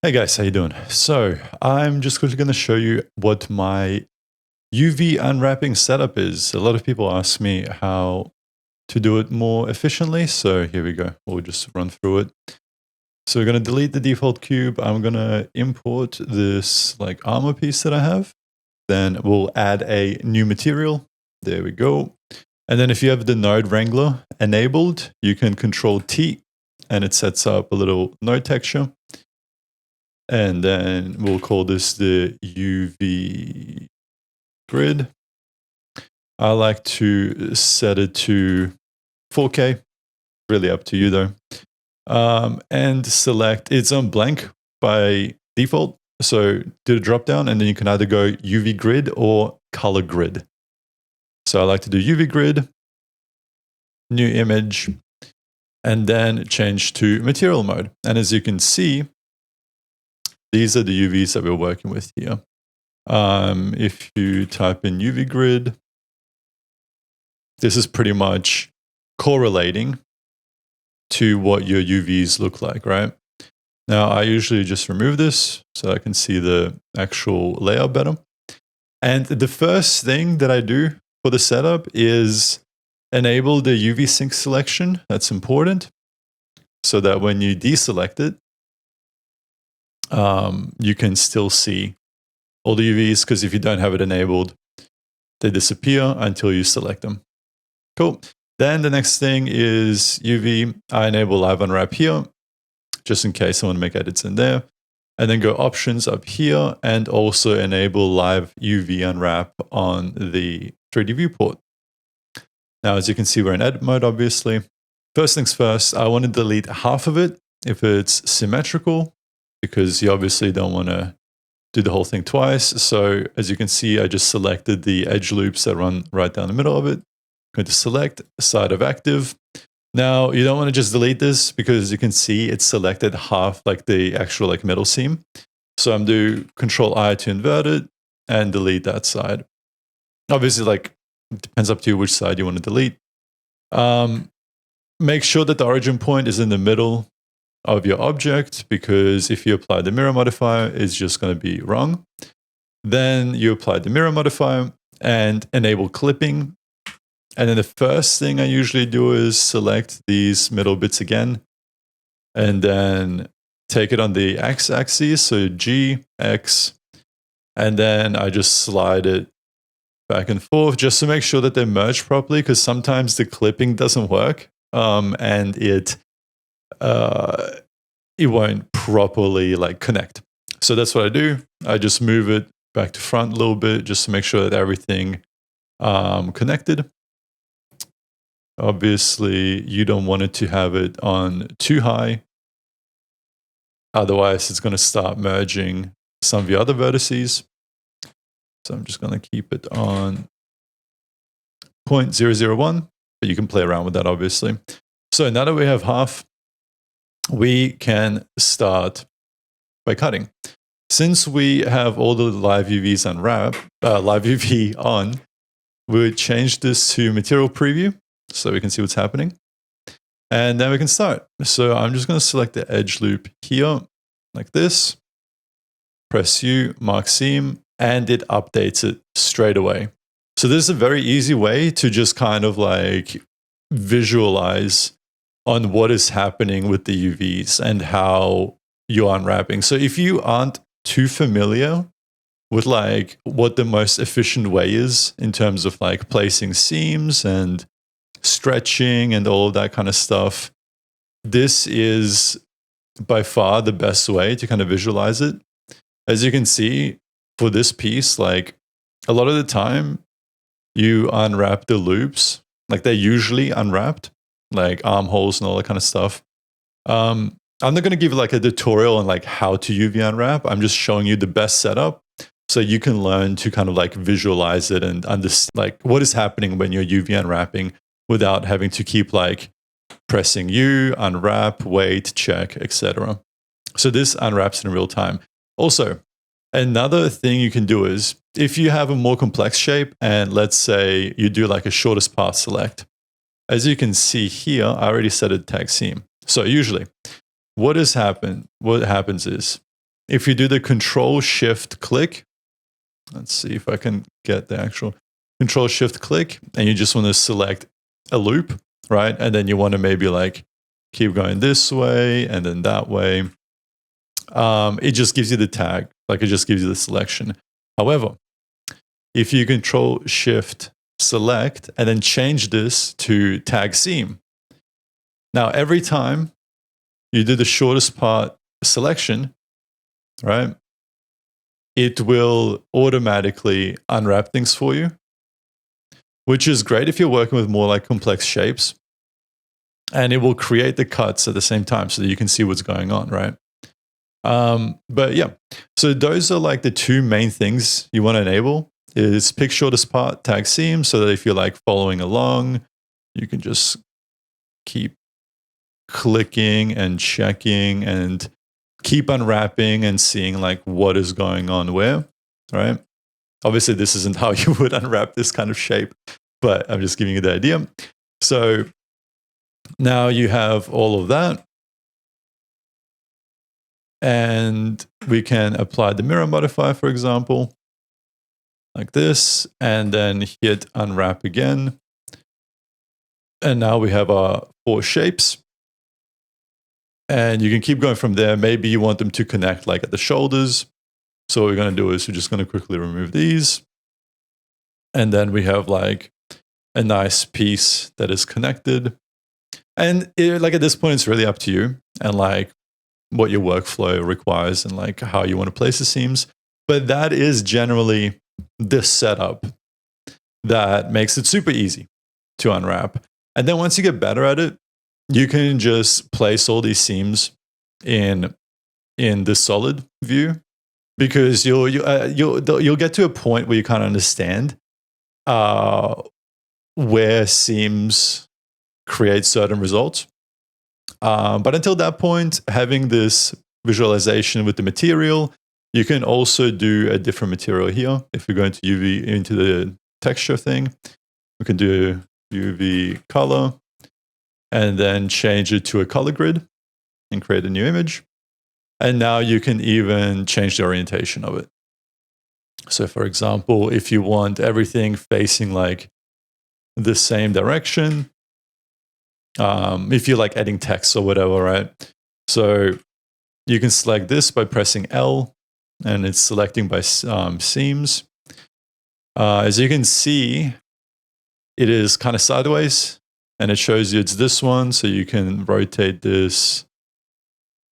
Hey guys, how you doing? So I'm just quickly going to show you what my UV unwrapping setup is. A lot of people ask me how to do it more efficiently. So here we go. We'll just run through it. So we're going to delete the default cube. I'm going to import this like armor piece that I have. Then we'll add a new material. There we go. And then if you have the node wrangler enabled, you can control T and it sets up a little node texture. And then we'll call this the UV grid. I like to set it to 4K, really up to you though. And select, it's on blank by default. So do the drop down and then you can either go UV grid or color grid. So I like to do UV grid, new image, and then change to material mode. And as you can see, these are the UVs that we're working with here. If you type in UV grid, this is pretty much correlating to what your UVs look like, right? Now, I usually just remove this so I can see the actual layout better. And the first thing that I do for the setup is enable the UV sync selection. That's important so that when you deselect it, you can still see all the UVs, because if you don't have it enabled, they disappear until you select them. Cool. Then the next thing is UV. I enable live unwrap here, just in case I want to make edits in there. And then go options up here and also enable live UV unwrap on the 3D viewport. Now, as you can see, we're in edit mode, obviously. First things first, I want to delete half of it if it's symmetrical, because you obviously don't want to do the whole thing twice. So as you can see, I just selected the edge loops that run right down the middle of it. I'm going to select side of active. Now you don't want to just delete this because you can see it's selected half, like the actual like middle seam. So I'm doing Control I to invert it and delete that side. Obviously, like it depends up to you which side you want to delete. Make sure that the origin point is in the middle of your object, because if you apply the mirror modifier, it's just going to be wrong. Then you apply the mirror modifier and enable clipping. And then the first thing I usually do is select these middle bits again, and then take it on the x-axis, so G, X, and then I just slide it back and forth just to make sure that they merge properly, because sometimes the clipping doesn't work and it won't properly like connect. So that's what I do. I just move it back to front a little bit just to make sure that everything connected. Obviously, you don't want it to have it on too high. Otherwise, it's going to start merging some of your other vertices. So I'm just going to keep it on 0.001, but you can play around with that, obviously. So now that we have half, we can start by cutting. Since we have all the live UVs live UV on, we'll change this to material preview so we can see what's happening. And then we can start. So I'm just going to select the edge loop here, like this. Press U, mark seam, and it updates it straight away. So this is a very easy way to just kind of like visualize on what is happening with the UVs and how you're unwrapping. So if you aren't too familiar with like what the most efficient way is in terms of like placing seams and stretching and all of that kind of stuff, this is by far the best way to kind of visualize it. As you can see for this piece, like a lot of the time you unwrap the loops, like they're usually unwrapped, like armholes and all that kind of stuff. I'm not going to give like a tutorial on like how to UV unwrap. I'm just showing you the best setup so you can learn to kind of like visualize it and understand like what is happening when you're UV unwrapping without having to keep like pressing U, unwrap, wait, check, etc. So this unwraps in real time. Also, another thing you can do is if you have a more complex shape and let's say you do like a shortest path select, as you can see here, I already set a tag seam. So usually what happens is if you do the Control-Shift-Click, let's see if I can get the actual Control-Shift-Click, and you just want to select a loop, right? And then you want to maybe like keep going this way and then that way. It just gives you the tag, like it just gives you the selection. However, if you Control-Shift-Select and then change this to tag seam, now every time you do the shortest part selection, right, it will automatically unwrap things for you, which is great if you're working with more like complex shapes. And it will create the cuts at the same time so that you can see what's going on, right? But yeah, so those are like the two main things you want to enable is pick shortest part, tag seam, so that if you're like following along, you can just keep clicking and checking and keep unwrapping and seeing like what is going on where, right? Obviously, this isn't how you would unwrap this kind of shape, but I'm just giving you the idea. So now you have all of that. And we can apply the mirror modifier, for example, like this, and then hit unwrap again. And now we have our 4 shapes. And you can keep going from there. Maybe you want them to connect like at the shoulders. So what we're going to do is we're just going to quickly remove these. And then we have like a nice piece that is connected. And like at this point, it's really up to you and like what your workflow requires and like how you want to place the seams. But that is generally the setup that makes it super easy to unwrap. And then once you get better at it, you can just place all these seams in the solid view, because you'll get to a point where you kind of understand where seams create certain results. But until that point, having this visualization with the material, you can also do a different material here. If we're going to UV into the texture thing, we can do UV color and then change it to a color grid and create a new image. And now you can even change the orientation of it. So for example, if you want everything facing like the same direction, if you're like adding text or whatever, right? So you can select this by pressing L, and it's selecting by seams. As you can see, it is kind of sideways, and it shows you it's this one, so you can rotate this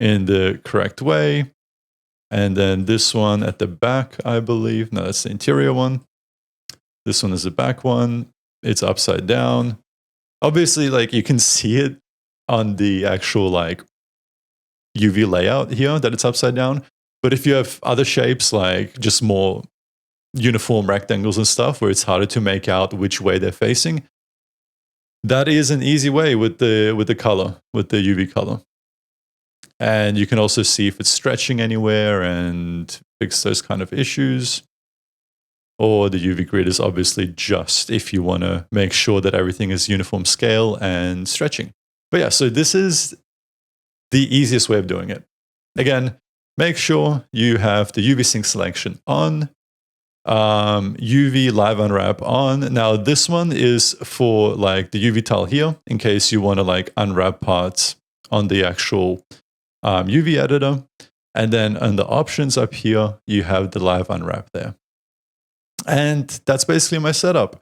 in the correct way. And then this one at the back, I believe. No, that's the interior one. This one is the back one. It's upside down. Obviously, like you can see it on the actual like UV layout here that it's upside down. But if you have other shapes, like just more uniform rectangles and stuff where it's harder to make out which way they're facing, that is an easy way with the color, with the UV color. And you can also see if it's stretching anywhere and fix those kind of issues. Or the UV grid is obviously just if you want to make sure that everything is uniform scale and stretching. But yeah, so this is the easiest way of doing it. Again, make sure you have the UV sync selection on, UV live unwrap on. Now this one is for like the UV tile here, in case you want to like unwrap parts on the actual UV editor. And then under options up here, you have the live unwrap there. And that's basically my setup.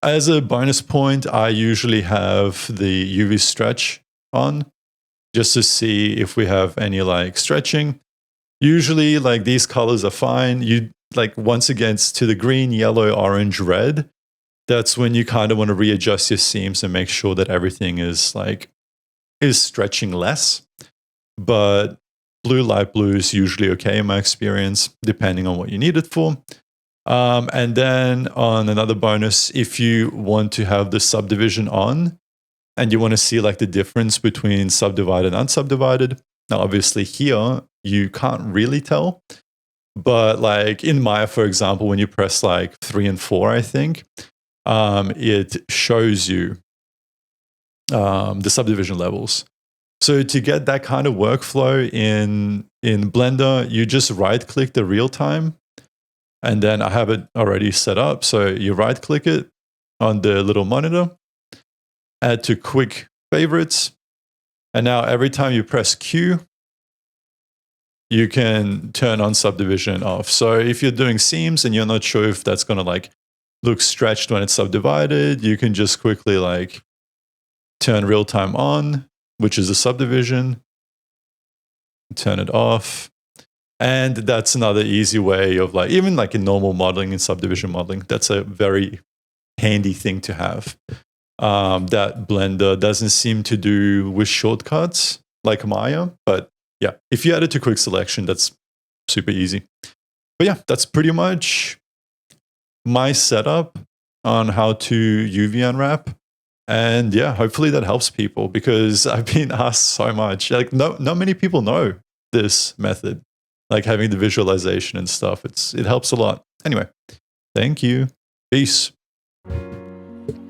As a bonus point, I usually have the UV stretch on just to see if we have any like stretching. Usually like these colors are fine. You like once again to the green, yellow, orange, red. That's when you kind of want to readjust your seams and make sure that everything is stretching less. But blue, light blue is usually okay in my experience, depending on what you need it for. And then on another bonus, if you want to have the subdivision on and you want to see like the difference between subdivided and unsubdivided. Now, obviously here, you can't really tell. But like in Maya, for example, when you press like 3 and 4, I think, it shows you the subdivision levels. So to get that kind of workflow in in Blender, you just right click the real time. And then I have it already set up. So you right click it on the little monitor, add to quick favorites. And now every time you press Q, you can turn on subdivision off. So if you're doing seams and you're not sure if that's going to like look stretched when it's subdivided, you can just quickly like turn real time on, which is a subdivision, turn it off. And that's another easy way of like, even like in normal modeling and subdivision modeling, that's a very handy thing to have. That Blender doesn't seem to do with shortcuts like Maya, but yeah, if you add it to quick selection, that's super easy. But yeah, that's pretty much my setup on how to UV unwrap. And yeah, hopefully that helps people because I've been asked so much. Like, not many people know this method, like having the visualization and stuff. It helps a lot. Anyway, thank you. Peace.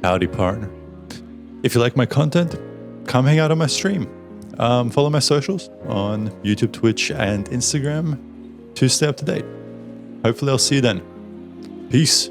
Howdy, partner. If you like my content, come hang out on my stream. Follow my socials on YouTube, Twitch, and Instagram to stay up to date. Hopefully I'll see you then. Peace.